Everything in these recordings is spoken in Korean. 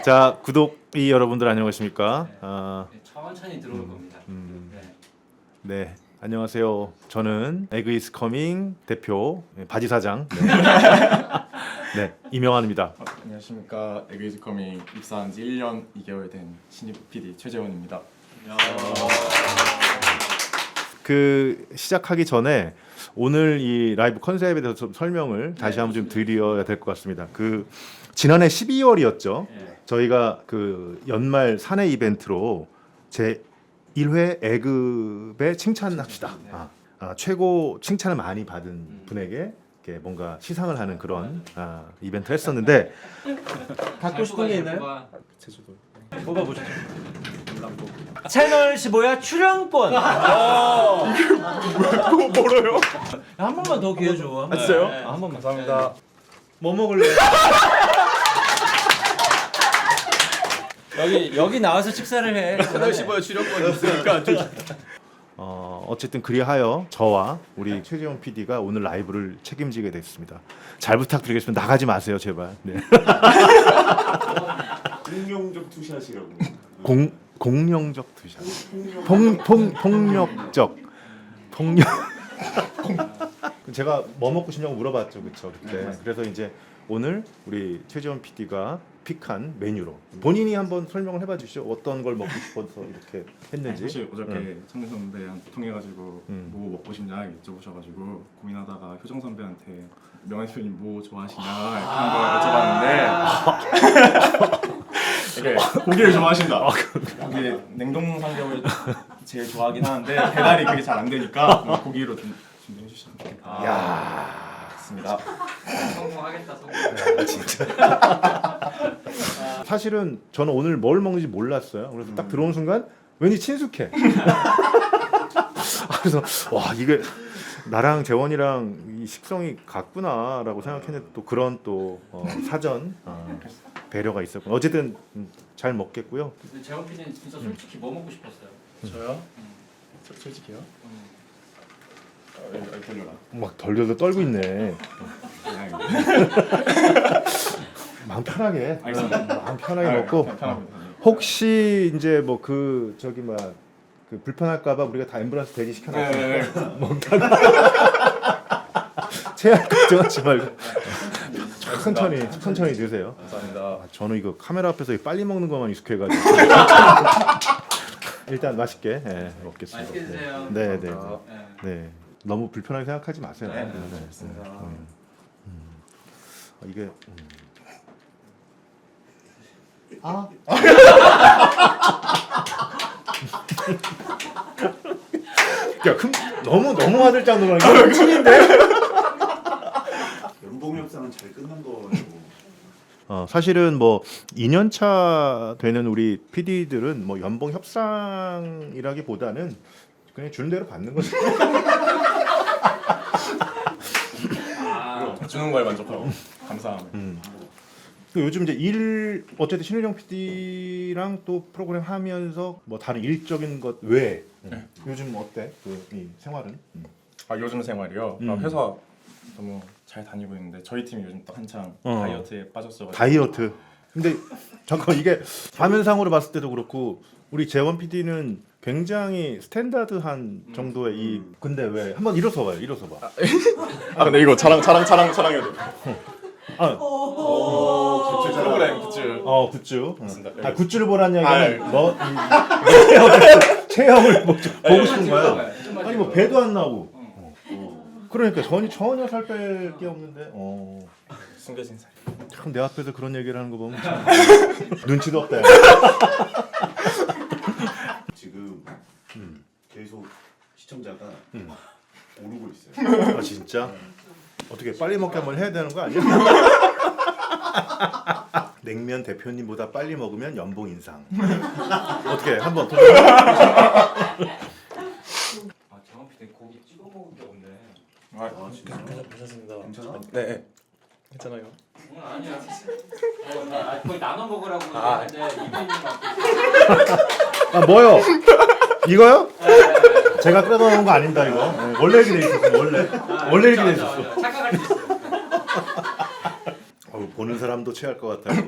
자, 구독이 여러분들 안녕하십니까? 천천히 들어올 겁니다. 네, 안녕하세요. 저는 에그 이즈 커밍 대표 바지 사장 네, 이명환입니다. 안녕하십니까. 에그이즈 커밍 입사한 지 1년 2개월 된 신입 PD 최재원입니다. 그 시작하기 전에 오늘 이 라이브 컨셉에 대해서 좀 설명을 다시 한번 좀 드려야 될 것 같습니다. 그 지난해 12월이었죠. 저희가 그 연말 사내 이벤트로 제 1회 에그배 칭찬합시다. 최고 칭찬을 많이 받은 분에게 이렇게 뭔가 시상을 하는 그런 이벤트를 했었는데 갖고 싶은 게 있나요? 제주도. 뽑아보죠. 채널 15야 출연권. 뭐래요? 한 번만 더 기회 줘. 진짜요? 한 번만. 감사합니다. 뭐 먹을래? 여기 나와서 식사를 해. 채널 15에 출연권이 있으니까 어쨌든 그리하여 저와 우리 최재원 PD가 오늘 라이브를 책임지게 됐습니다. 잘 부탁드리겠습니다. 나가지 마세요, 제발. 네. 공룡적 투샷이라고. 공룡적 투샷. 폭력. 제가 뭐 먹고 싶냐고 물어봤죠, 그렇죠? 그때. 그래서 이제 오늘 우리 최재원 PD가 픽한 메뉴로 본인이 한번 설명을 해봐 주시죠. 어떤 걸 먹고 싶어서 이렇게 했는지. 사실 어저께 창근 선배한테 통해가지고 뭐 먹고 싶냐 여쭤보셔가지고 고민하다가 효정 선배한테 명환 대표님 뭐 좋아하시냐 이런 걸 여쭤봤는데 이게 고기를 좋아하신다. 고기 냉동 삼겹을 제일 좋아하긴 하는데 배달이 그게 잘 안 되니까 고기로 좀 준비해 주시면 좋겠다. 야. 맞습니다. 성공하겠다. 진짜. 사실은 저는 오늘 뭘 먹는지 몰랐어요. 그래서 딱 들어오는 순간 왠지 친숙해. 그래서 와 이게 나랑 재원이랑 이 식성이 같구나라고 생각했는데 또 그런 또 사전 배려가 있었고 어쨌든 잘 먹겠고요. 근데 재원 PD는 진짜 솔직히 뭐 먹고 싶었어요? 저요? 솔직히요? 여기 돌려라. 막 덜덜덜 떨고 있네. 마음 편하게. 알겠습니다. 마음 편하게 먹고. 편합니다. 혹시 이제 뭐 그 저기 막 그 불편할까봐 우리가 다 앰뷸런스 대기 시켜놨어. 먹다가 체할 걱정하지 말고 천천히 드세요. 감사합니다. 저는 이거 카메라 앞에서 빨리 먹는 것만 익숙해가지고 일단 맛있게 먹겠습니다. 맛있게 드세요. 네. 감사합니다. 네. 너무 불편하게 생각하지 마세요. 네, 좋습니다. 이게 야, 너무 아들 장동건 이거 찐인데? 연봉 협상은 잘 끝난 거고. 사실은 뭐 2년차 되는 우리 PD들은 뭐 연봉 협상이라기보다는 그냥 주는 대로 받는 거죠. 주는 거에 만족하고 감사함을. 요즘 이제 어쨌든 신의정 PD랑 또 프로그램 하면서 뭐 다른 일적인 것 외에 요즘 어때? 이 생활은? 요즘 생활이요? 회사 너무 잘 다니고 있는데 저희 팀이 요즘 또 한창 다이어트에 빠졌어가지고. 다이어트. 근데 잠깐 이게 화면상으로 봤을 때도 그렇고 우리 재원 PD는 굉장히 스탠다드한 정도의 이 근데 왜 한번 일어서 봐요. 일어서 봐. 근데 이거 자랑해야 돼. 프로그램 굿즈. 굿즈. 맞습니다. 굿즈를 보라는 얘기는 너 체형을 보고 싶은 거야. 아니 뭐 배도 안 나오고. 그러니까 전혀 살 뺄 게 없는데. 숨겨진 살. 참 내 앞에서 그런 얘기를 하는 거 보면 참 눈치도 없다. 지금 계속 시청자가 오르고 있어요. 진짜? 어떻게 빨리 먹게 한번 해야 되는 거 아니야? 냉면 대표님보다 빨리 먹으면 연봉 인상. 어떻게 한번 도전? 재원 PD 고기 찍어 먹을 게 없네. 진짜? 괜찮습니다. 괜찮아? 네. 괜찮아요. 아니야. 거의 나눠 먹으라고 했는데 이분이 뭐요? 이거요? 제가 끓여다 놓은 거 아닙니다 이거. 원래 이렇게 돼 있었어. 원래 이렇게 돼 있었어. 착각할 수 있어요. 보는 사람도 체할 것 같아요.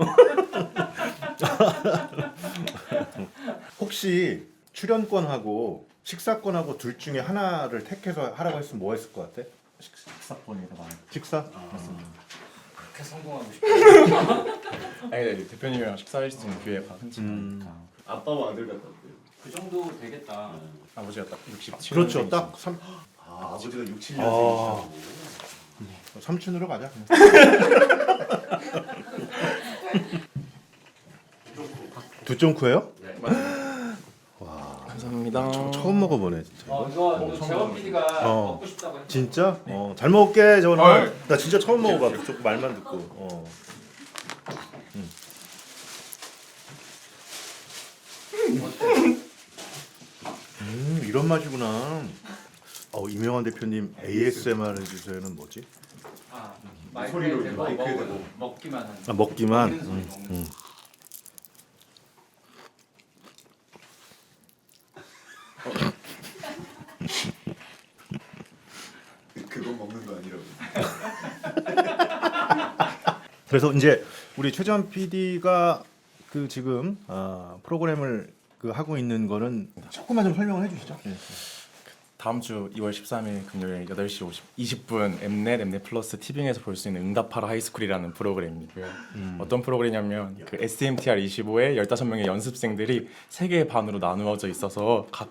혹시 출연권하고 식사권하고 둘 중에 하나를 택해서 하라고 했으면 뭐 했을 것 같아? 식사권이 더 많아요. 식사? 그렇게 성공하고 싶어. 아니 대표님이랑 식사할 수 있는 기회가 흔치 않으니까. 아빠와 아들 같았대요. 그 정도 되겠다. 아버지가 딱 67년생이시고 그렇죠. 딱 아버지가 6, 7년생이시고. 삼촌으로 가자. 두쫑쿠예요? 네. 감사합니다. 처음 먹어보네 진짜. 이거 재원 PD가 어. 먹고 싶다고 했어. 진짜? 잘 먹을게 저는. 어. 나 진짜 처음 먹어봐. 그 말만 듣고. 이런 맛이구나. 이명환 대표님 ASMR 해주세요는 뭐지? 마이크에 소리로 대고 마이크에 대고. 먹기만 하는. 먹기만. 먹는 소리, 먹는 소리. 그건 먹는 거 아니라고. 그래서 이제 우리 최재원 PD가 그 지금 프로그램을 그 하고 있는 거는 조금만 좀 설명을 해주시죠. 다음 주 2월 13일 금요일 8시 20분 엠넷 플러스 티빙에서 볼 수 있는 응답하라 하이스쿨이라는 프로그램이고요. 어떤 프로그램이냐면 그 SMTR 25의 15명의 연습생들이 세 개의 반으로 나누어져 있어서 각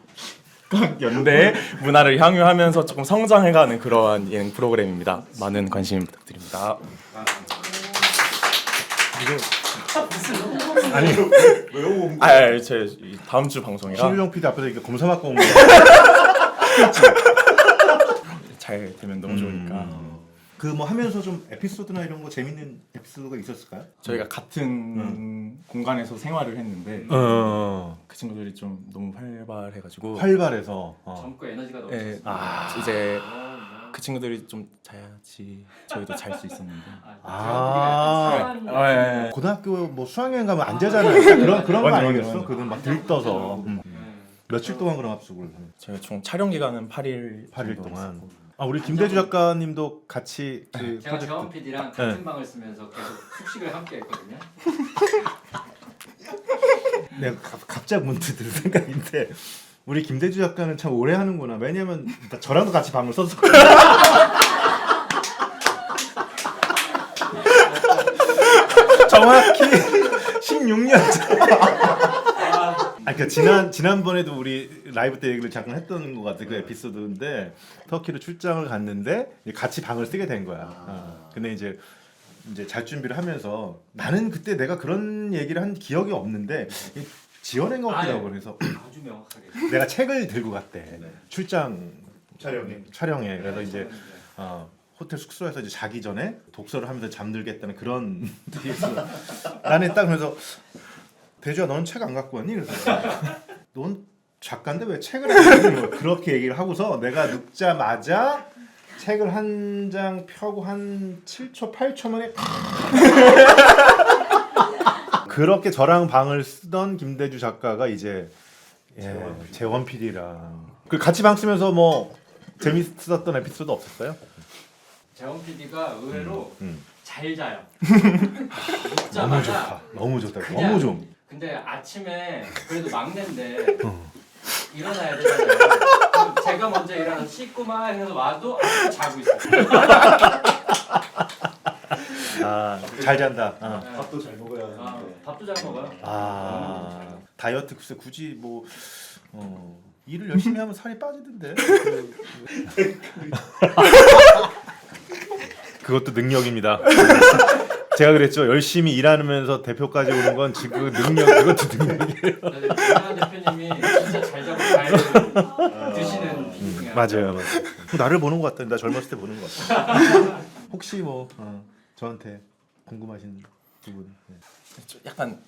연대의 문화를 향유하면서 조금 성장해가는 그러한 예능 프로그램입니다. 많은 관심 부탁드립니다. 아니 외우고 제 다음 주 방송이라 신유정 PD 앞에서 이렇게 검사 맞고 온 거. 잘 되면 너무 좋으니까 그 뭐 하면서 좀 에피소드나 이런 거 재밌는 에피소드가 있었을까요? 저희가 같은 공간에서 생활을 했는데 그 친구들이 좀 너무 활발해가지고 활발해서. 젊고 에너지가 예, 넘쳤어. 이제 그 친구들이 좀 자야지 저희도 잘 수 있었는데 아, 고등학교 뭐 수학여행 가면 안 자잖아요. 그런 거 맞아, 아니겠어? 맞아. 그는 막 들떠서. 며칠 동안 그럼 합숙을? 저희가 총 촬영 기간은 8일 8일 동안. 우리 김대주 작가님도 같이 그 제가 프로젝트. 재원 PD랑 같은 방을 쓰면서 계속 숙식을 함께 했거든요. 내가 갑자기 문득 들 생각인데 우리 김대주 작가는 참 오래 하는구나. 왜냐면 저랑도 같이 방을 썼어. 정확히 16년 전. 그러니까 지난번에도 우리 라이브 때 얘기를 잠깐 했던 것 같아. 그 에피소드인데 터키로 출장을 갔는데 같이 방을 쓰게 된 거야. 근데 이제 잘 준비를 하면서 나는 그때 내가 그런 얘기를 한 기억이 없는데 지어낸 것 같기도 하고 그래서 아주 명확하게. 내가 책을 들고 갔대. 네. 출장 촬영에. 그래서 이제 호텔 숙소에서 이제 자기 전에 독서를 하면서 잠들겠다는 그런 나는 딱 그래서 대주야 너는 책 안 갖고 왔니? 그래서 넌 작가인데 왜 책을 안 읽니? 그렇게 얘기를 하고서 내가 눕자마자 책을 한 장 펴고 한 7초 8초 만에 그렇게 저랑 방을 쓰던 김대주 작가가 이제 재원 PD랑 그 같이 방 쓰면서 뭐 재밌었던 에피소드 없었어요? 재원 PD가 의외로 잘 자요. 너무 좋다. 너무 좋다. 그냥- 너무 좀. 근데 아침에 그래도 막내인데 일어나야 되잖아요. 그럼 제가 먼저 일어나서 씻고 막 해서 와도 아직도 자고 있어요. 잘 잔다. 밥도 잘 먹어야 하는데. 밥도 잘 먹어요. 다이어트 글쎄 굳이 뭐 일을 열심히 하면 살이 빠지던데. 그것도 능력입니다. 제가 그랬죠. 열심히 일하면서 대표까지 오는 건 지금 능력 그것도 능력이에요. 이명환 대표님이 진짜 잘 자고 잘 드시는 분이야. 맞아요. 나를 보는 것 같다. 나 젊었을 때 보는 것 같다. 혹시 뭐 저한테 궁금하신 부분? 네. 약간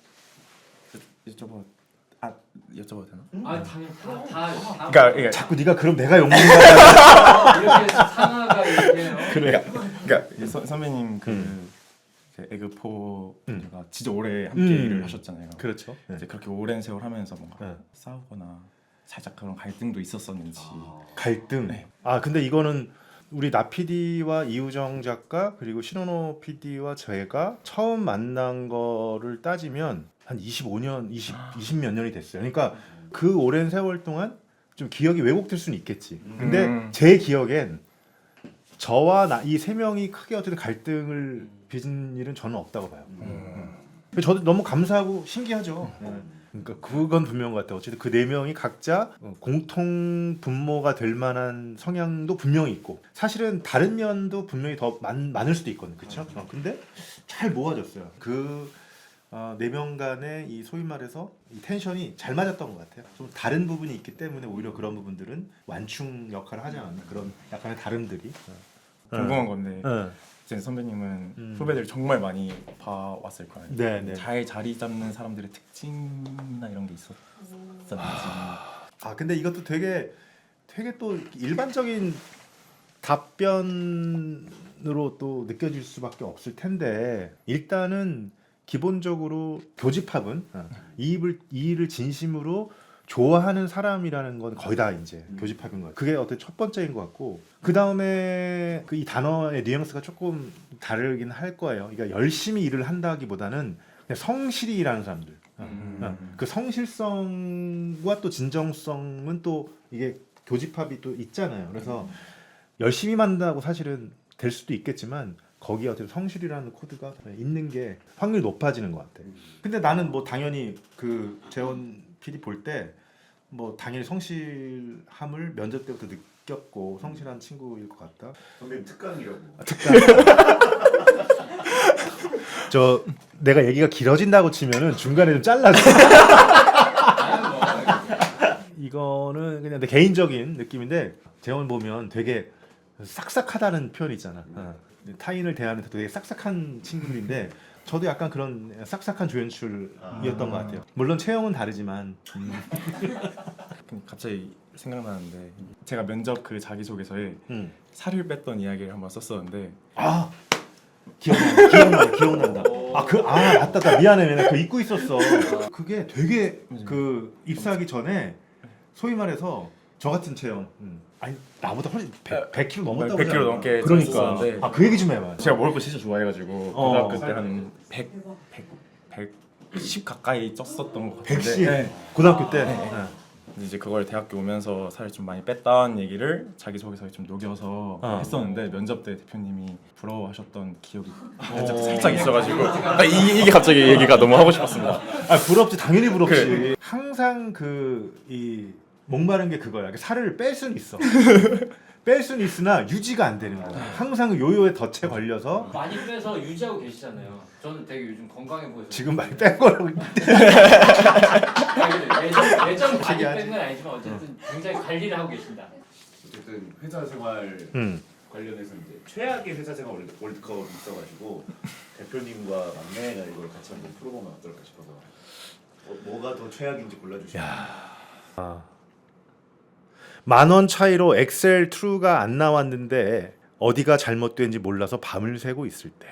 여쭤봐도 되나? 당연히 다. 그러니까 이게 자꾸 네가 그럼 내가 욕먹는다. 이렇게 상하가 이렇게 해요. 그래. 그러니까 선배님 그 에그포가 진짜 오래 함께 일을 하셨잖아요. 그렇죠. 네. 이제 그렇게 오랜 세월 하면서 뭔가 네. 싸우거나 살짝 그런 갈등도 있었었는지. 갈등. 네. 근데 이거는 우리 나 PD와 이우정 작가 그리고 신원호 PD와 제가 처음 만난 거를 따지면 한 25년, 20몇 년이 됐어요. 그러니까 그 오랜 세월 동안 좀 기억이 왜곡될 수는 있겠지. 근데 제 기억엔 저와 이 세 명이 크게 어쨌든 갈등을 빚은 일은 저는 없다고 봐요. 저도 너무 감사하고 신기하죠. 그러니까 그건 분명한 것 같아요. 어쨌든 그 네 명이 각자 공통 분모가 될 만한 성향도 분명히 있고 사실은 다른 면도 분명히 더 많을 수도 있거든요. 그렇죠? 근데 잘 모아졌어요. 그 네 명 간의 이 소위 말해서 이 텐션이 잘 맞았던 것 같아요. 좀 다른 부분이 있기 때문에 오히려 그런 부분들은 완충 역할을 하지 않는 그런 약간의 다름들이. 궁금한 건데 네. 이제 선배님은 후배들 정말 많이 봐왔을 거예요. 네, 네. 잘 자리 잡는 사람들의 특징이나 이런 게 있었는지. 근데 이것도 되게 또 일반적인 답변으로 또 느껴질 수밖에 없을 텐데 일단은 기본적으로 교집합은 이 일을 진심으로 좋아하는 사람이라는 건 거의 다 이제 교집합인 것 같아요. 그게 어떤 첫 번째인 것 같고 그 다음에 그 이 단어의 뉘앙스가 조금 다르긴 할 거예요. 그러니까 열심히 일을 한다기보다는 그냥 성실히 일하는 사람들. 그 성실성과 또 진정성은 또 이게 교집합이 또 있잖아요. 그래서 열심히만 한다고 사실은 될 수도 있겠지만 거기에 어떤 성실이라는 코드가 있는 게 확률이 높아지는 것 같아. 근데 나는 뭐 당연히 그 재원 PD 볼 때 뭐 당연히 성실함을 면접 때부터 느꼈고 성실한 친구일 것 같다. 선배님 특강이라고. 저 내가 얘기가 길어진다고 치면은 중간에 좀 잘라줘. 이거는 그냥 내 개인적인 느낌인데 재원 보면 되게 싹싹하다는 표현이 있잖아. 타인을 대하는 데 되게 싹싹한 친구들인데 저도 약간 그런 싹싹한 조연출이었던 것 같아요. 물론 체형은 다르지만 갑자기 생각나는데 제가 면접 그 자기소개서에 살을 뺐던 이야기를 한번 썼었는데 기억난다. 맞다. 미안해. 내가 그거 잊고 있었어. 그게 되게 그 입사하기 전에 소위 말해서 저 같은 체형 아니 나보다 훨씬 100kg 넘었다고 100kg 넘게 그러니까 쪘었는데 그 얘기 좀 해봐. 제가 먹을 거 진짜 좋아해가지고 고등학교 때 한 110 가까이 쪘었던 것 같은데 110 네. 고등학교 때. 근데 이제 그걸 대학교 오면서 살을 좀 많이 뺐다는 얘기를 자기소개서에 좀 녹여서 했었는데 면접 때 대표님이 부러워하셨던 기억이 면접 때 살짝 있어가지고 이게 갑자기 얘기가 너무 하고 싶었습니다. 부럽지. 당연히 부럽지. 항상 이 목마른 게 그거야. 살을 뺄 수는 있어. 뺄 수는 있으나 유지가 안 되는 거야. 항상 요요에 덫에 걸려서 많이 빼서 유지하고 계시잖아요. 저는 되게 요즘 건강해 보여서. 지금 많이 뺀 거라고. 예전 많이 뺀 건 아니지만 어쨌든 굉장히 관리를 하고 계신다. 어쨌든 회사 생활 관련해서 이제 최악의 회사 생활 월드컵이 있어가지고 대표님과 막내가 이걸 같이 한번 풀어보면 어떨까 싶어서 뭐가 더 최악인지 골라주시면. 10,000원 차이로 엑셀 트루가 안 나왔는데 어디가 잘못된지 몰라서 밤을 새고 있을 때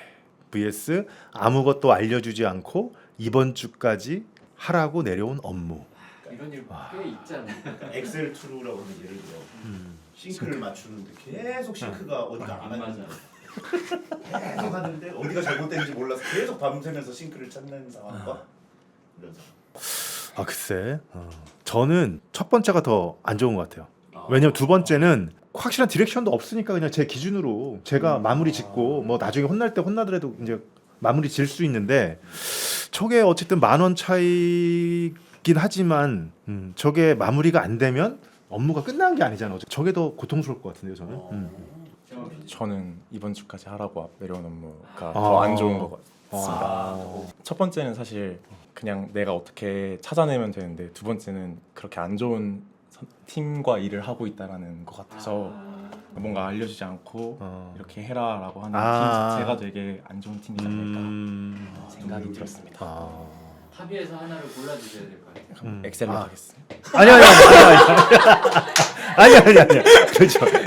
vs 아무것도 알려주지 않고 이번 주까지 하라고 내려온 업무. 이런 일 꽤 있잖아요. 엑셀 툴이라고 하면 예를 들어 싱크를 맞추는데 계속 싱크가 어디가 안 맞는 계속 하는데 어디가 잘못된지 몰라서 계속 밤새면서 싱크를 찾는 상황과 이런 상황. 글쎄. 저는 첫 번째가 더 안 좋은 것 같아요. 왜냐면 두 번째는 확실한 디렉션도 없으니까 그냥 제 기준으로 제가 마무리 짓고 뭐 나중에 혼날 때 혼나더라도 이제 마무리 질 수 있는데 저게 어쨌든 10,000원 차이긴 하지만 저게 마무리가 안 되면 업무가 끝난 게 아니잖아요. 저게 더 고통스러울 것 같은데요, 저는. 저는 이번 주까지 하라고 내려온 업무가 더 안 좋은 것 같습니다. 첫 번째는 사실 그냥 내가 어떻게 찾아내면 되는데 두 번째는 그렇게 안 좋은 팀과 일을 하고 있다라는 것 같아서 뭔가 알려주지 않고 이렇게 해라라고 하는 팀 자체가 되게 안 좋은 팀이지 않을까 생각이 들었습니다. 합의해서 하나를 골라주셔야 될 것 같아요. 엑셀로 하겠습니다. 아니야.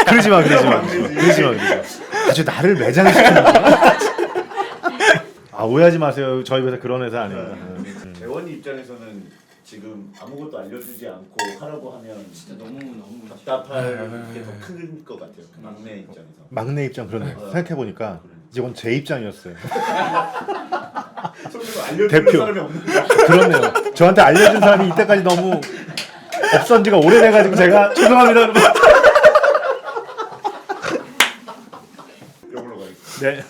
그러지 마. 아주 나를 매장시키는 거야. 오해하지 마세요. 저희 회사 그런 회사 아닙니다. 재원이 입장에서는 지금 아무것도 알려주지 않고 하라고 하면 진짜 너무 답답할 게 더 큰 것 같아요. 그 막내 입장에서. 막내 입장 그러네. 생각해 보니까 그러네. 이건 제 입장이었어요. 솔직히 알려주는 대표. 사람이 없는 그렇네요. 저한테 알려준 사람이 이때까지 너무 없었던 지가 오래돼가지고 제가 죄송합니다. 여러분. 이걸로 가겠습니다. 네.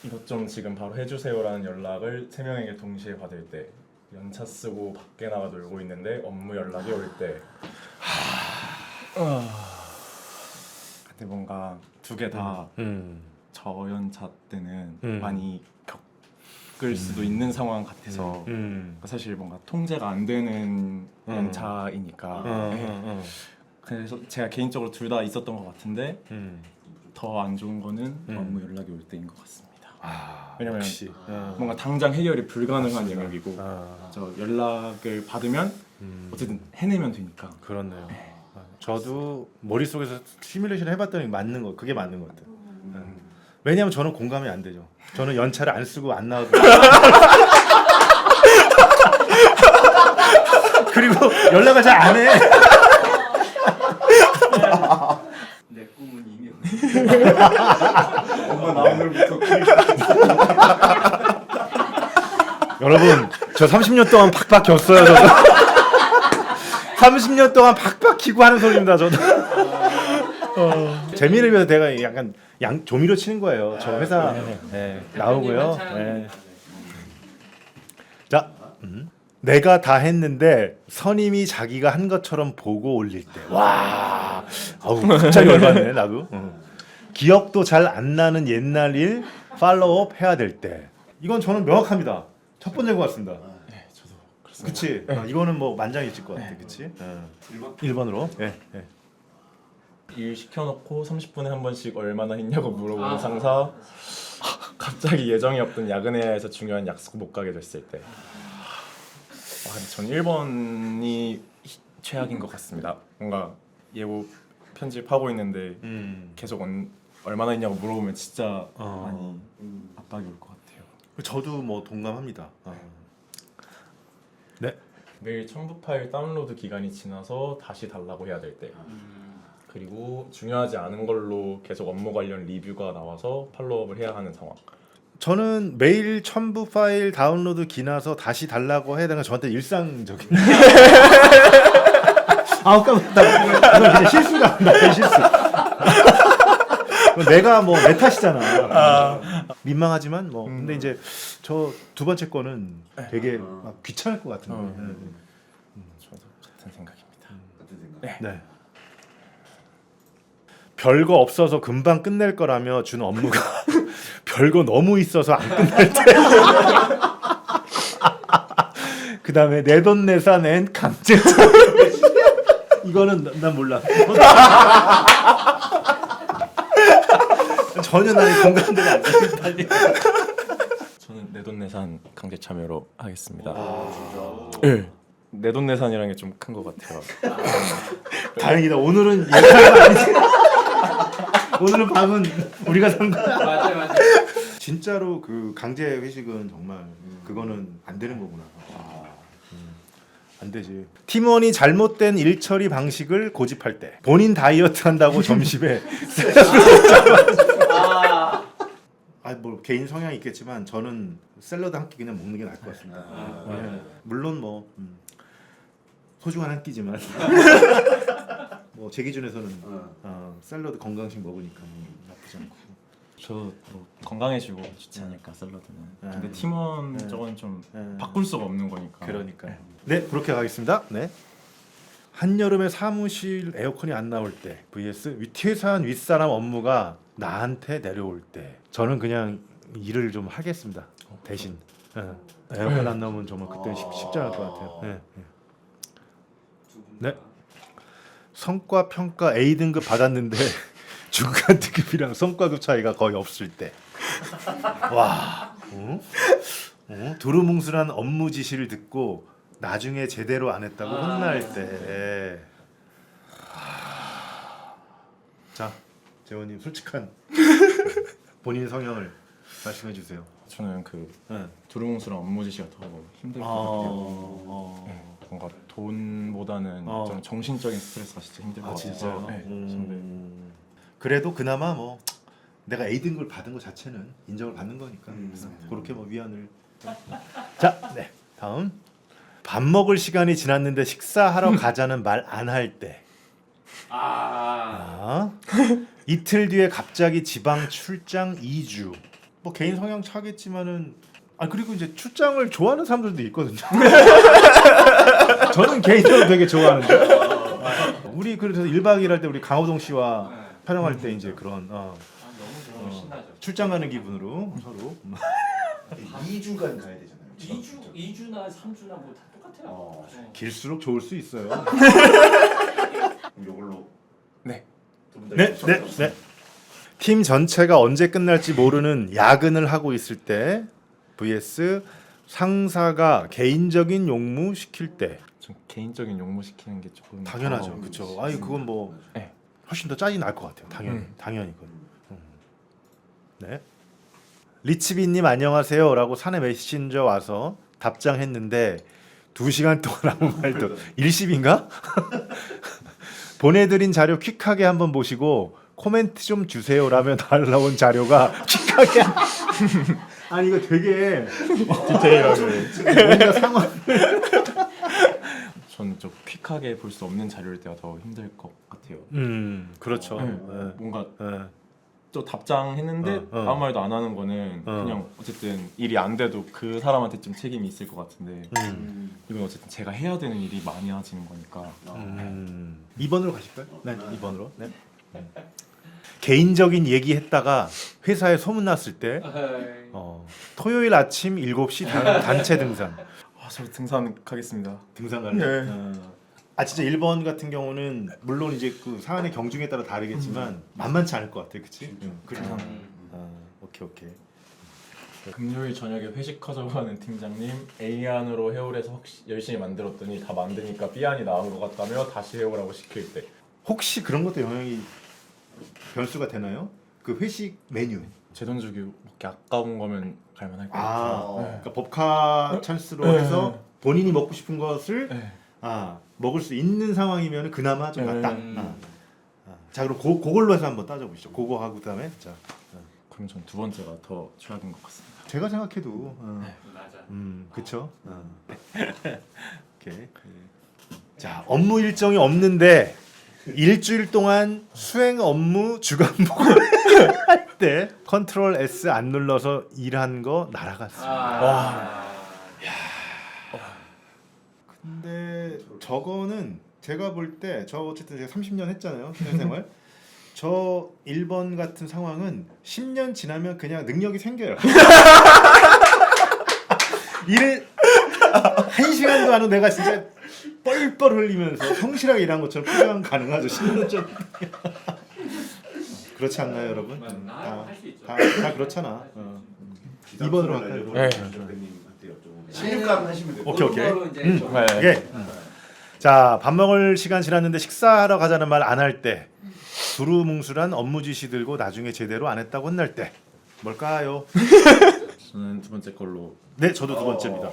이것 좀 지금 바로 해주세요라는 연락을 3명에게 동시에 받을 때, 연차 쓰고 밖에 나가 놀고 있는데 업무 연락이 올 때, 근데 뭔가 두 개 다 저연차 때는 많이 겪을 수도 있는 상황 같아서 사실 뭔가 통제가 안 되는 연차이니까 그래서 제가 개인적으로 둘 다 있었던 것 같은데 더 안 좋은 거는 업무 연락이 올 때인 것 같습니다. 왜냐면 역시. 뭔가 당장 해결이 불가능한 영역이고 저 연락을 받으면 어쨌든 해내면 되니까. 그렇네요. 저도 머릿속에서 시뮬레이션을 해봤더니 맞는 거, 그게 맞는 것 같아요. 왜냐하면 저는 공감이 안 되죠. 저는 연차를 안 쓰고 안 나와도 그리고 연락을 잘 안 해. 내 꿈은 이미 엄마 나 오늘부터 여러분, 저 30년 동안 팍팍 겼어요. 저도 30년 동안 팍팍 키고 하는 소리입니다. 저도 재미를 위해서 내가 약간 조미료 치는 거예요. 저 회사 나오고요. 네. 자, 내가 다 했는데 선임이 자기가 한 것처럼 보고 올릴 때, 와, 아우 갑자기 열받네 나도. 기억도 잘 안 나는 옛날 일 팔로우업 해야 될 때, 이건 저는 명확합니다. 첫 번째인 것 같습니다. 네, 저도 그렇습니다. 그치? 이거는 뭐 만장일치일 것 같아, 그치? 1번으로. 네. 일 시켜놓고 30분에 한 번씩 얼마나 했냐고 물어보는 상사, 갑자기 예정이 없던 야근회의에서 중요한 약속 못 가게 됐을 때. 근데 전 1번이 최악인 것 같습니다. 뭔가 예고 편집하고 있는데 계속 얼마나 했냐고 물어보면 진짜 많이 압박이 올 것 같아요. 저도 뭐 동감합니다. 네. 매일 첨부 파일 다운로드 기간이 지나서 다시 달라고 해야 될 때. 그리고 중요하지 않은 걸로 계속 업무 관련 리뷰가 나와서 팔로우업을 해야 하는 상황. 저는 매일 첨부 파일 다운로드 기나서 다시 달라고 해야 되는 건 저한테 일상적인. 깜짝이야. 이거 그냥 실수가 나의 실수. 내가 뭐 내 탓이잖아. 민망하지만 뭐 근데 이제 저 두 번째 거는 되게 막 귀찮을 것 같은데. 저도 같은 생각입니다. 같은 생각. 네. 별거 없어서 금방 끝낼 거라며 준 업무가 별거 너무 있어서 안 끝날 때. 그 다음에 내돈내산 앤 강제적. 이거는 난 몰라. 전혀 나의 공감대가 안 된다. 저는 내돈내산 강제 참여로 하겠습니다. 진짜. 네. 내돈내산이라는 게 좀 큰 것 같아요. 다행이다. 오늘은 예상이 아니지. 오늘은 밤은 우리가 산 거야. 맞아. 진짜로 그 강제 회식은 정말 그거는 안 되는 거구나. 안 되지. 팀원이 잘못된 일 처리 방식을 고집할 때, 본인 다이어트 한다고 점심에 뭐 개인 성향이 있겠지만 저는 샐러드 한 끼 그냥 먹는 게 나을 것 같습니다. 물론 뭐 소중한 한 끼지만 뭐 제 기준에서는 샐러드 건강식 먹으니까 뭐 나쁘지 않고. 저도 뭐 건강해지고 좋지 않을까 샐러드는. 근데 팀원 저건 좀 바꿀 수가 없는 거니까. 그러니까요. 네, 그렇게 가겠습니다. 네. 한여름에 사무실 에어컨이 안 나올 때 vs 퇴사한 윗사람 업무가 나한테 내려올 때, 저는 그냥 일을 좀 하겠습니다. 대신 에어컨 안 나오면 정말 그때 쉽지 않을 것 같아요. 네. 성과 평가 A등급 받았는데 중간 등급이랑 성과급 차이가 거의 없을 때. 와. 두루뭉술한 업무 지시를 듣고 나중에 제대로 안 했다고 혼날 때. 자, 재원님 솔직한 본인 성향을 말씀해 주세요. 저는 그 두루뭉술한 업무 지시가 더 힘들 것 같아요. 뭔가 돈보다는 좀 정신적인 스트레스가 진짜 힘들 것 같아요. 진짜요? 네, 그래도 그나마 뭐 내가 A등급을 받은 것 자체는 인정을 받는 거니까 그래서 맞아요. 그렇게 뭐 위안을 자, 네 다음 밥 먹을 시간이 지났는데 식사하러 가자는 말 안 할 때 이틀 뒤에 갑자기 지방 출장 2주 뭐 개인 성향 차겠지만은 그리고 이제 출장을 좋아하는 사람들도 있거든요. 저는 개인적으로 되게 좋아하는데 우리 그래서 1박 2일 할 때 우리 강호동 씨와 촬영할 때 이제 그런 너무 너무 신나죠. 출장 가는 기분으로 서로 2주간 가야 되잖아요. 2주나 3주나 뭐 다 똑같아요. 길수록 좋을 수 있어요. 그럼 요걸로 네. 네. 팀 전체가 언제 끝날지 모르는 야근을 하고 있을 때 vs 상사가 개인적인 용무 시킬 때. 좀 개인적인 용무 시키는 게 조금 당연하죠. 더- 그렇죠. 그건 뭐 네. 훨씬 더 짜증 날 것 같아요. 당연히 그건. 네. 리치비님 안녕하세요라고 사내 메신저 와서 답장했는데 2시간 동안 아무 말도 일십인가? 보내드린 자료 퀵하게 한번 보시고 코멘트 좀 주세요라며 날라온 자료가 퀵하게 아니 이거 되게 디테일하게 뭔가 상황 저는 좀 퀵하게 볼 수 없는 자료일 때가 더 힘들 것 같아요. 그렇죠. 네. 네. 뭔가 네. 또 답장했는데 아무 말도 안 하는 거는 그냥 어쨌든 일이 안 돼도 그 사람한테 좀 책임이 있을 것 같은데 이건 어쨌든 제가 해야 되는 일이 많아지는 거니까 2번으로 가실까요? 네, 2번으로. 네. 개인적인 얘기했다가 회사에 소문났을 때 토요일 아침 7시 단체 등산. 저 등산 가겠습니다. 등산 갈래? 진짜 1번 같은 경우는 물론 이제 그 사안의 경중에 따라 다르겠지만 만만치 않을 것 같아, 그렇지? 그래. 오케이. 금요일 저녁에 회식하자고 하는 팀장님 A안으로 해오래서 열심히 만들었더니 다 만드니까 B안이 나온 것 같다며 다시 해오라고 시킬 때 혹시 그런 것도 영향이 변수가 되나요? 그 회식 메뉴. 제 돈 주기 먹기 아까운 거면 갈만할 것 같아요. 그러니까 법카 찬스로 해서 본인이 먹고 싶은 것을 네. 먹을 수 있는 상황이면 그나마 좀 낫다. 음. 자 그럼 그걸로 해서 한번 따져보시죠. 그거 하고 그다음에 자 그럼 전 두 번째가 더 최악인 것 같습니다. 제가 생각해도 맞아. 그쵸. 오케이. 자 업무 일정이 없는데 일주일 동안 수행 업무 주간 보고를 할 때 컨트롤 S 안 눌러서 일한 거 날아갔습니다. 근데 저거는 제가 볼 때 저 어쨌든 제가 30년 했잖아요 사회생활. 저 1번 같은 상황은 10년 지나면 그냥 능력이 생겨요. 일을 1시간도 안 하고 내가 진짜 뻘뻘 흘리면서 성실하게 일한 것처럼 표현 가능하죠. 10년 전. 그렇지 않나요, 여러분? 할수 있죠. 다 그렇잖아. 2번으로 갈까요? 네. 대표님한테 여쭤보면 16강 하시면 돼요. 오케이. 그걸로 이제 좀 예. 자, 밥 먹을 시간 지났는데 식사하러 가자는 말 안 할 때, 두루뭉술한 업무 지시 들고 나중에 제대로 안 했다고 혼날 때, 뭘까요? 저는 두 번째 걸로 네, 저도 두 번째입니다.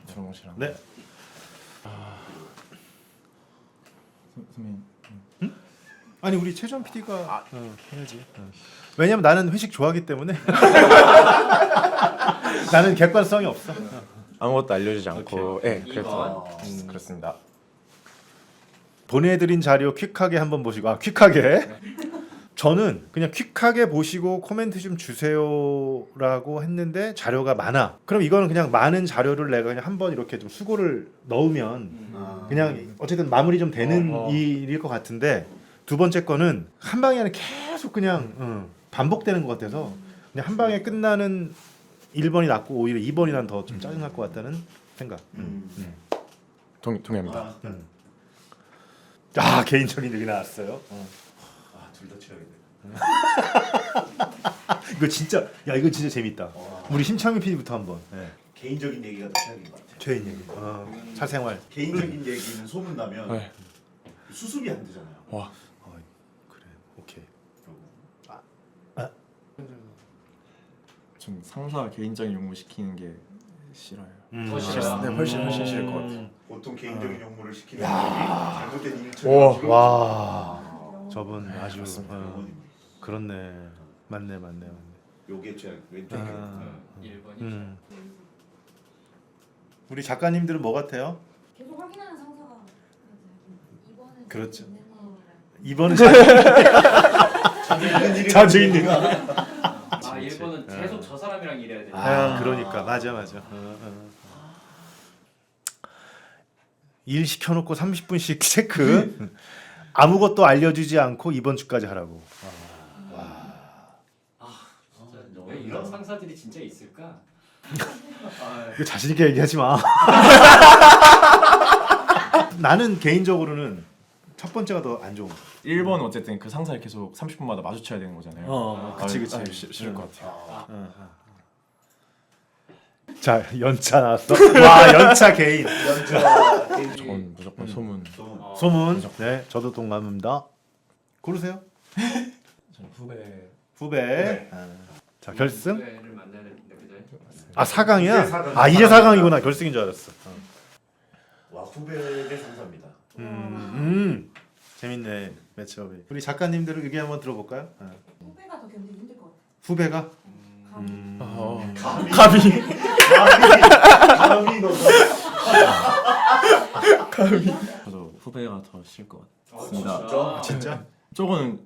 두루뭉실한. 네. 선배님 아니 우리 최전 PD가 해야지. 왜냐면 나는 회식 좋아하기 때문에 나는 객관성이 없어. 아무것도 알려주지 않고 오케이. 그래서 그렇습니다. 보내드린 자료 퀵하게 한번 보시고 퀵하게 저는 그냥 퀵하게 보시고 코멘트 좀 주세요라고 했는데 자료가 많아. 그럼 이거는 그냥 많은 자료를 내가 그냥 한번 이렇게 좀 수고를 넣으면 그냥 어쨌든 마무리 좀 되는 일일 것 같은데 두 번째 거는 한 방에 하는 계속 그냥 반복되는 것 같아서 그냥 한 방에 끝나는 1번이 낫고 오히려 2번이 난 더 좀 짜증날 것 같다는 생각. 동의합니다. 개인적인 얘기 나왔어요. 둘 다 취하겠네. 이거 진짜 재밌다. 우리 심창민 PD부터 한번. 네. 개인적인 얘기가 더 최악인 것 같아요. 죄인 얘기. 사생활. 개인적인 얘기는 소문 나면 네. 수습이 안 되잖아요. 와 그래. 오케이. 좀 상사 개인적인 용무 시키는 게 싫어요. 더 싫어요. 네, 훨씬 싫을 것 같아요. 보통 개인적인 업무를 시키는 분이 잘못된 오. 일처럼 와. 저분 아주 그렇습니다. 그렇네. 맞네. 요게 제 왼쪽에. 아. 1번이죠. 우리 작가님들은 뭐 같아요? 계속 확인하는 상사가 2번은 그렇죠. 있는 2번은 자주 있는 일이 자주 있는 아 1번은 계속 저 사람이랑 일해야 돼. 그러니까 맞아. 일 시켜놓고 30분씩 체크. 아무것도 알려주지 않고 이번 주까지 하라고. 진짜 왜 이런 상사들이 진짜 있을까? 이거 자신 있게 얘기하지 마. 나는 개인적으로는 첫 번째가 더 안 좋은 거. 1번 어쨌든 그 상사를 계속 30분마다 마주쳐야 되는 거잖아요. 그치. 싫을 것 같아요. 자, 연차 나왔어. 와, 연차 개인. 연차 전 무조건 소문. 소문. 네, 저도 동감입니다. 고르세요. 전 후배. 후배. 자, 결승. 후배를 만나야 되는데 그죠? 아, 4강이야? 이제 4강. 아, 이제 4강이구나. 결승인 줄 알았어. 와 후배의 상사입니다. 재밌네. 매치업이. 우리 작가님들 의견 한번 들어볼까요? 후배가 더 견디기 힘들 것 같아. 후배가 감히 너가 저도 후배가 더 싫을 것 아, 같습니다. 진짜? 조금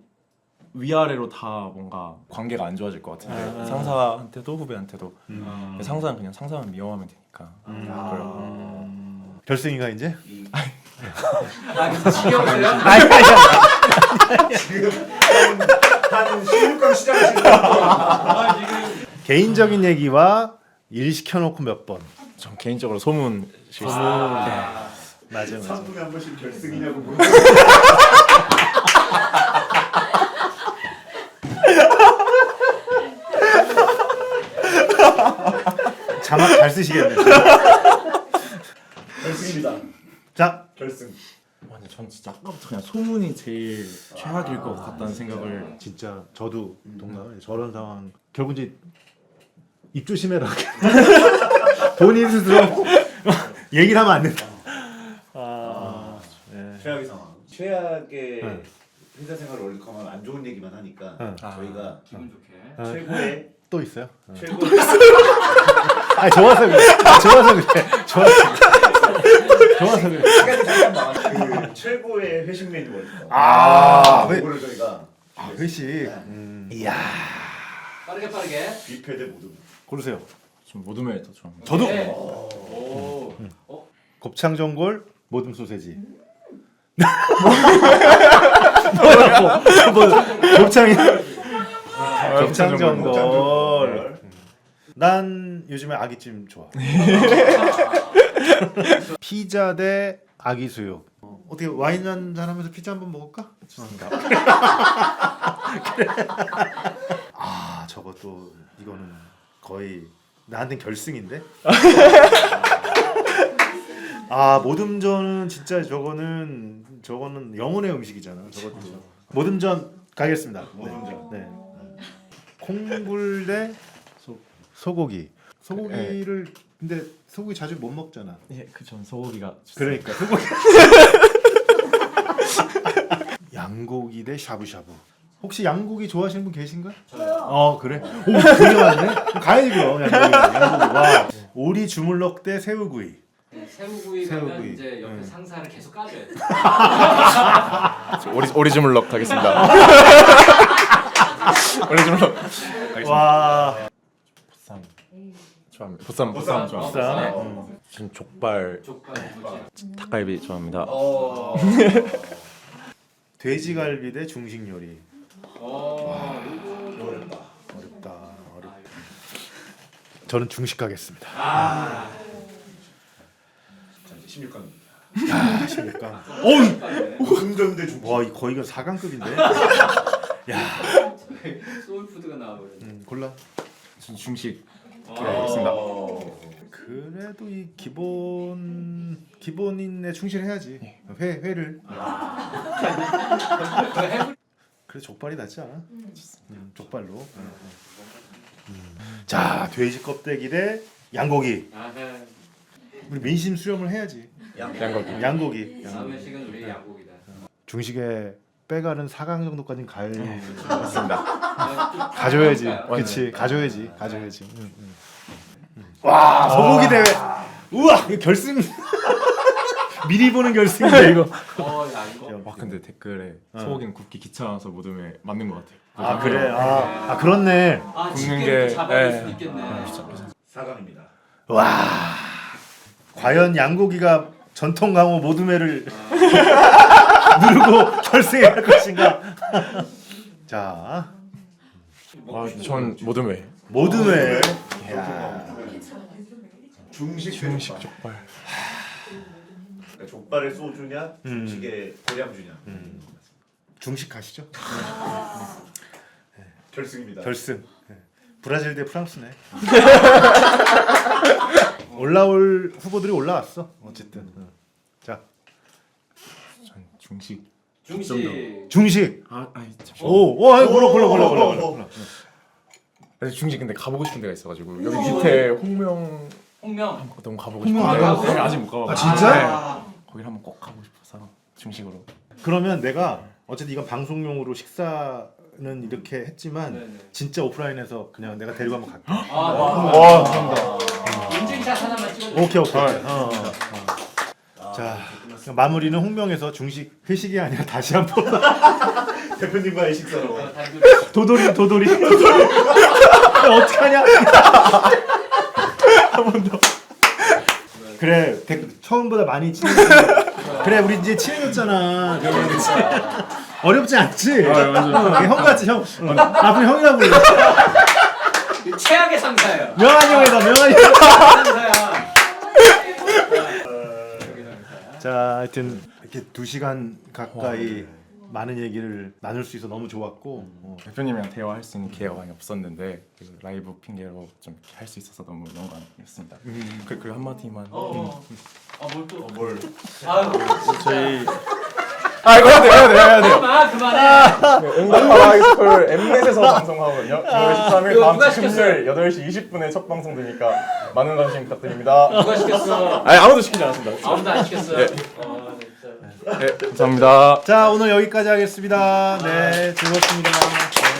위아래로 다 뭔가 관계가 안 좋아질 것 같은데 상사한테도 후배한테도 상사는 그냥 상사만 미워하면 되니까. 결승인가 이제? 아 근데 지겨워요? 지금 한 16강 시작하신 거 지금 개인적인 얘기와 일 시켜놓고 몇 번. 전 개인적으로 소문 실수. 맞아. 3분에 한 번씩 결승이냐고 물어보고 자막 잘 쓰시겠네. 결승입니다. 자, 결승. 근데 전 진짜 아까부터 그냥 소문이 제일 최악일 것 같다는 생각을. 진짜 저도 동감해. 저런 상황 결국 이제 입 조심해라. 본인 스스로 얘기를 하면 안 된다. 최악의 상황. 최악의 회사 생활 월드컵은 안 좋은 얘기만 하니까 저희가 기분 좋게. 최고의 또 있어요? 최고의 아, 좋아서 그래. 좋아서 그래. 시간이 잠깐 남았어요. 그 최고의 회식 메뉴 월드컵. 그거를 저희가 회식. 이야. 빠르게. 뷔페 대 모둠. 고르세요. 좀 모둠을 더 좋아합니다. 저도 네. 오. 곱창전골 모둠 소세지. 곱창이 곱창전골. 난 요즘에 아기찜 좋아. 피자 대 아기 수육. 어떻게 와인 한잔 하면서 피자 한번 먹을까? 좋습니다. 그래. 아, 저것도 이거는 거의 나한텐 결승인데. 아, 모듬전은 진짜 저거는 영혼의 음식이잖아. 저것도. 모듬전 가겠습니다. 모둠전. 네. 콩불 대 소고기. 소고기를 근데 소고기 자주 못 먹잖아. 예, 전 소고기가. 그러니까 소고기. 양고기 대 샤브샤브. 혹시 양고기 좋아하시는 분 계신가? 저요. 그래? 오, 되게 많네. 가야지 그럼 양고기. 와. 오리 주물럭 대 새우구이. 네, 새우구이 가면 새우구이. 이제 옆에 상사를 계속 까줘야 돼. 오리지물럭 하겠습니다. 오리지물럭. 와. 보쌈 좋아합니다. 보쌈 좋아합니다. 보쌈. 전 족발, 족발 뭐지? 닭갈비 좋아합니다. 돼지갈비 대 중식 요리. 어렵다. 어렵다. 저는 중식 가겠습니다. 자 이제 16강입니다. 아, 16강. 모둠전 대 중식. 와, 거의 이거 4강급인데. 소울푸드가 나와버렸네. 골라. 전 중식. 알겠습니다. 그래도 이 기본인에 충실해야지. 회를. 그래 족발이 낫지 않아? 족발로. 자, 돼지 껍데기 대 양고기. 우리 민심 수렴을 해야지. 양고기. 양고기. 다음 회식은 우리 야구이다. 중식에 빼가는 4강 정도까지는 갈. 맞습니다. 가져야지. 그러니까요. 그렇지. 가져야지. 가져야지. 와, 소고기 대회. 우와, 이거 결승. 미리 보는 결승인데 이거. 야 이거. 와 근데 댓글에 어. 소고기는 굽기 귀찮아서 모둠에 맞는 것 같아요. 아 그래. 아 그렇네. 아 굽는 집게를 게, 잡아줄 예. 수 있겠네. 4강입니다. 와. 과연 양고기가 전통 강호 모둠회를 누르고 결승에 갈 것인가? 자, 전 모둠에 모둠회. 중식 중식 족발. 족발. 그러니까 족발에 소주냐, 중식에 고량주냐. 중식 가시죠. 결승입니다. 결승. 브라질 대 프랑스네. 올라올 후보들이 올라왔어. 어쨌든. 자, 전 중식. 중식. 중식. 아니 잠시. 오, 아이, 골라. 그래서 중식 근데 가보고 싶은 데가 있어가지고 여기 밑에 홍명 홍명. 너무 가보고 홍명 싶은데 안 가봤어요? 네, 아직 못 가봤어요. 아, 진짜? 네. 거기를 한번 꼭 가고 싶어서 중식으로. 그러면 내가 어쨌든 이건 방송용으로 식사는 이렇게 했지만 네네. 진짜 오프라인에서 그냥 내가 데리고 한번 갈게. 와, 감사합니다. 인증샷 하나만 찍어. 오케이. 자, 그럼 마무리는 홍명에서 중식 회식이 아니라 다시 한번 대표님과의 식사로. 도돌이. 어떡하냐? 한 번 더. 그래, 처음보다 많이 친해졌어. 그래, 우리 이제 친해졌잖아. 그치? 어렵지 않지? 형같이 형. 앞으로 형이라고 불러. 최악의 상사예요. 명환이 형이다, 명환이 형. 상사야. 자, 하여튼 이렇게 2시간 가까이 많은 얘기를 나눌 수 있어 너무 좋았고. 대표님이랑 대화할 수 있는 기회가 많이 없었는데 그 라이브 핑계로 좀 할 수 있어서 너무 영광이었습니다. 그리고 한마디만. 뭘 또? 뭘? 아유, 저희 이거 해야 돼요. 그만해. 응답하라 하이스쿨 엠넷에서 방송하거든요. 6월 13일 이거 다음 누가 주 시켰어요? 금요일 8시 20분에 첫 방송 되니까 많은 관심 부탁드립니다. 누가 시켰어? 아니 아무도 시키지 않았습니다. 아무도 안 시켰어요. 진짜. 네, 감사합니다. 자, 오늘 여기까지 하겠습니다. 네, 즐겁습니다. 네.